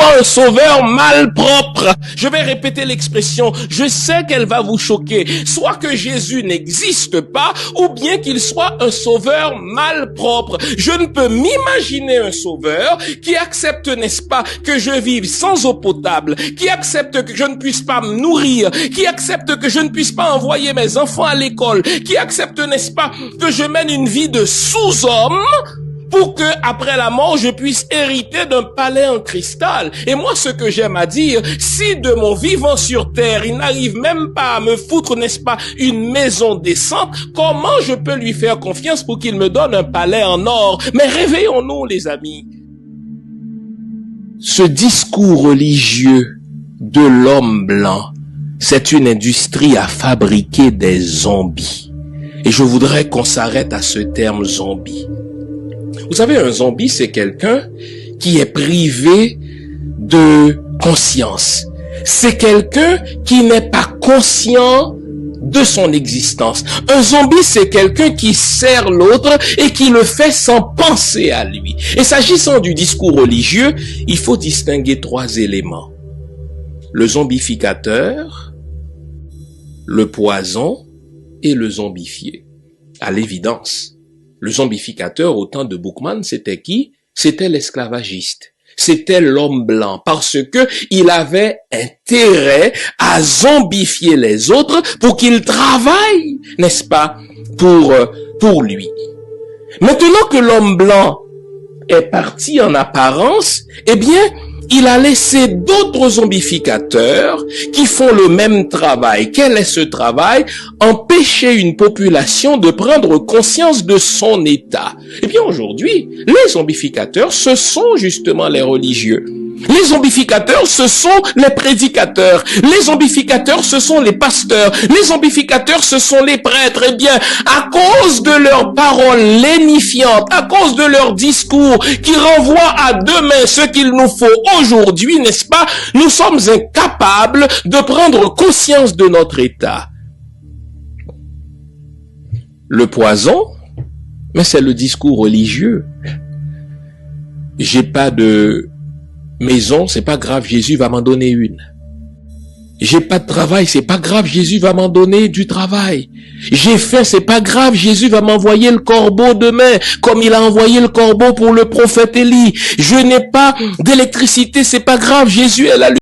soit un sauveur malpropre. Je vais répéter l'expression, je sais qu'elle va vous choquer. Soit que Jésus n'existe pas, ou bien qu'il soit un sauveur malpropre. Je ne peux m'imaginer un sauveur qui accepte, n'est-ce pas, que je vive sans eau potable, qui accepte que je ne puisse pas me nourrir, qui accepte que je ne puisse pas envoyer mes enfants à l'école, qui accepte, n'est-ce pas, que je mène une vie de sous-homme, pour que, après la mort, je puisse hériter d'un palais en cristal. Et moi, ce que j'aime à dire, si de mon vivant sur terre, il n'arrive même pas à me foutre, n'est-ce pas, une maison décente, comment je peux lui faire confiance pour qu'il me donne un palais en or? Mais réveillons-nous, les amis. Ce discours religieux de l'homme blanc, c'est une industrie à fabriquer des zombies. Et je voudrais qu'on s'arrête à ce terme zombie. Vous savez, un zombie, c'est quelqu'un qui est privé de conscience. C'est quelqu'un qui n'est pas conscient de son existence. Un zombie, c'est quelqu'un qui sert l'autre et qui le fait sans penser à lui. Et s'agissant du discours religieux, il faut distinguer 3 éléments. Le zombificateur, le poison et le zombifié. À l'évidence, le zombificateur au temps de Boukman, c'était qui? C'était l'esclavagiste. C'était l'homme blanc parce que il avait intérêt à zombifier les autres pour qu'ils travaillent, n'est-ce pas, pour lui. Maintenant que l'homme blanc est parti en apparence, eh bien, il a laissé d'autres zombificateurs qui font le même travail. Quel est ce travail? Empêcher une population de prendre conscience de son état. Eh bien, aujourd'hui, les zombificateurs, ce sont justement les religieux. Les zombificateurs, ce sont les prédicateurs. Les zombificateurs, ce sont les pasteurs. Les zombificateurs, ce sont les prêtres. Eh bien, à cause de leurs paroles lénifiantes, à cause de leurs discours qui renvoient à demain ce qu'il nous faut aujourd'hui, n'est-ce pas, nous sommes incapables de prendre conscience de notre état. Le poison, mais c'est le discours religieux. J'ai pas de maison, c'est pas grave, Jésus va m'en donner une. J'ai pas de travail, c'est pas grave, Jésus va m'en donner du travail. J'ai faim, c'est pas grave, Jésus va m'envoyer le corbeau demain, comme il a envoyé le corbeau pour le prophète Élie. Je n'ai pas d'électricité, c'est pas grave, Jésus est la lumière.